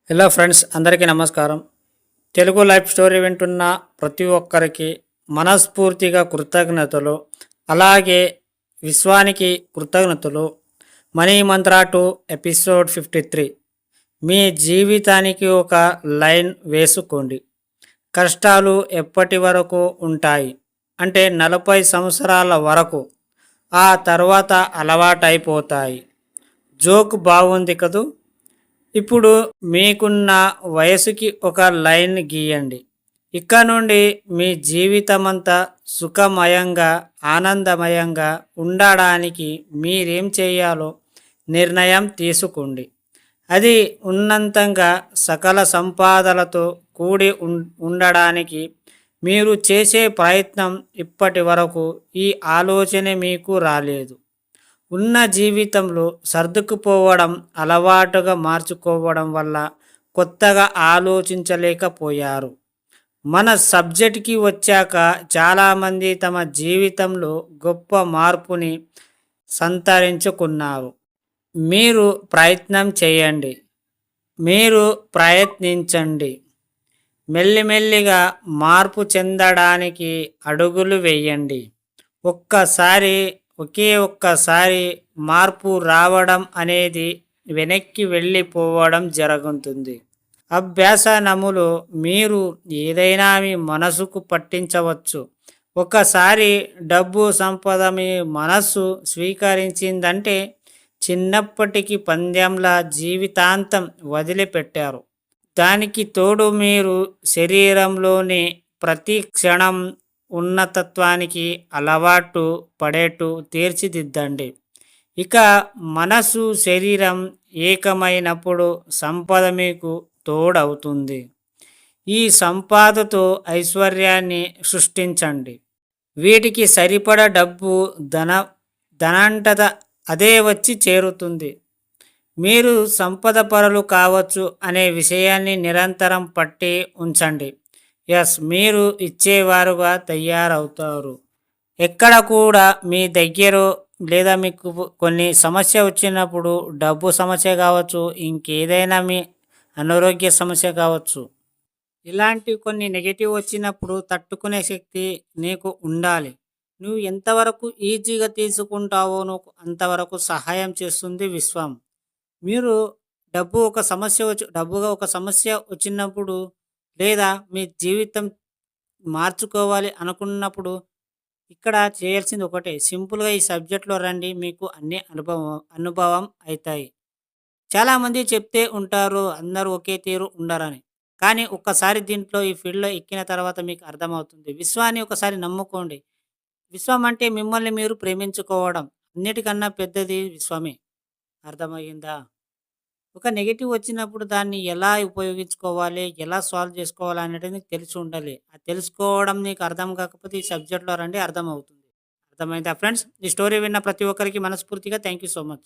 Hello friends, అందరికీ నమస్కారం. Telugu life story వింటున్న ప్రతి ఒక్కరికి మనస్ఫూర్తిగా కృతజ్ఞతలు. అలాగే విశ్వానికి కృతజ్ఞతలు. మనీ మంత్ర 2 ఎపిసోడ్ 53. మీ జీవితానికి ఒక లైన్ వేసుకోండి. కష్టాలు ఎప్పటి వరకు ఉంటాయి అంటే 40 సంవత్సరాల వరకు. ఆ తర్వాత అలవాటైపోతాయి. జోక్ బాగుంది కదూ. ఇప్పుడు మీకున్న వయసుకి ఒక లైన్ గీయండి. ఇక నుండి మీ జీవితమంతా సుఖమయంగా, ఆనందమయంగా ఉండడానికి మీరేం చేయాలో నిర్ణయం తీసుకోండి. అది ఉన్నంతంగా సకల సంపాదలతో కూడి ఉండడానికి మీరు చేసే ప్రయత్నం. ఇప్పటి వరకు ఈ ఆలోచన మీకు రాలేదు. ఉన్న జీవితంలో సర్దుకుపోవడం అలవాటుగా మార్చుకోవడం వల్ల కొత్తగా ఆలోచించలేకపోయారు. మన సబ్జెక్ట్కి వచ్చాక చాలామంది తమ జీవితంలో గొప్ప మార్పుని సంతరించుకున్నారు. మీరు ప్రయత్నం చేయండి. మీరు ప్రయత్నించండి. మెల్లిమెల్లిగా మార్పు చెందడానికి అడుగులు వేయండి. ఒక్కసారి మార్పు రావడం అనేది వెనక్కి వెళ్ళిపోవడం జరుగుతుంది. అభ్యాసనములు మీరు ఏదైనా మీ మనసుకు పట్టించవచ్చు. ఒకసారి డబ్బు సంపద మీ మనస్సు స్వీకరించిందంటే చిన్నప్పటికి పందెంలా జీవితాంతం వదిలిపెట్టారు. దానికి తోడు మీరు శరీరంలోని ప్రతి క్షణం ఉన్నతత్వానికి అలవాటు పడేట్టు తీర్చిదిద్దండి. ఇక మనసు శరీరం ఏకమైనప్పుడు సంపద మీకు తోడవుతుంది. ఈ సంపదతో ఐశ్వర్యాన్ని సృష్టించండి. వీటికి సరిపడ డబ్బు ధనంతట అదే వచ్చి చేరుతుంది. మీరు సంపద పరులు కావచ్చు అనే విషయాన్ని నిరంతరం పట్టి ఉంచండి. మీరు ఇచ్చేవారుగా తయారవుతారు. ఎక్కడ కూడా మీ దగ్గర లేదా మీకు కొన్ని సమస్య వచ్చినప్పుడు, డబ్బు సమస్య కావచ్చు, ఇంకేదైనా మీ అనారోగ్య సమస్య కావచ్చు, ఇలాంటి కొన్ని నెగిటివ్ వచ్చినప్పుడు తట్టుకునే శక్తి నీకు ఉండాలి. నువ్వు ఎంతవరకు ఈజీగా తీసుకుంటావో నువ్వు అంతవరకు సహాయం చేస్తుంది విశ్వం. మీరు డబ్బుగా ఒక సమస్య వచ్చినప్పుడు లేదా మీ జీవితం మార్చుకోవాలి అనుకున్నప్పుడు ఇక్కడ చేయాల్సింది ఒకటే. సింపుల్గా ఈ సబ్జెక్ట్లో రండి, మీకు అన్ని అనుభవం అవుతాయి. చాలామంది చెప్తే ఉంటారు అందరూ ఒకే తీరు ఉండరని. కానీ ఒక్కసారి దీంట్లో ఈ ఫీల్డ్లో ఎక్కిన తర్వాత మీకు అర్థమవుతుంది. విశ్వాన్ని ఒకసారి నమ్ముకోండి. విశ్వం అంటే మిమ్మల్ని మీరు ప్రేమించుకోవడం. అన్నిటికన్నా పెద్దది విశ్వమే. అర్థమయ్యిందా? ఒక నెగెటివ్ వచ్చినప్పుడు దాన్ని ఎలా ఉపయోగించుకోవాలి, ఎలా సాల్వ్ చేసుకోవాలి అనేది నీకు తెలిసి ఉండాలి. అది తెలుసుకోవడం నీకు అర్థం కాకపోతే ఈ సబ్జెక్ట్లో రండి, అర్థమవుతుంది. అర్థమైందా ఫ్రెండ్స్? ఈ స్టోరీ విన్న ప్రతి ఒక్కరికి మనస్ఫూర్తిగా థ్యాంక్ యూ సో మచ్.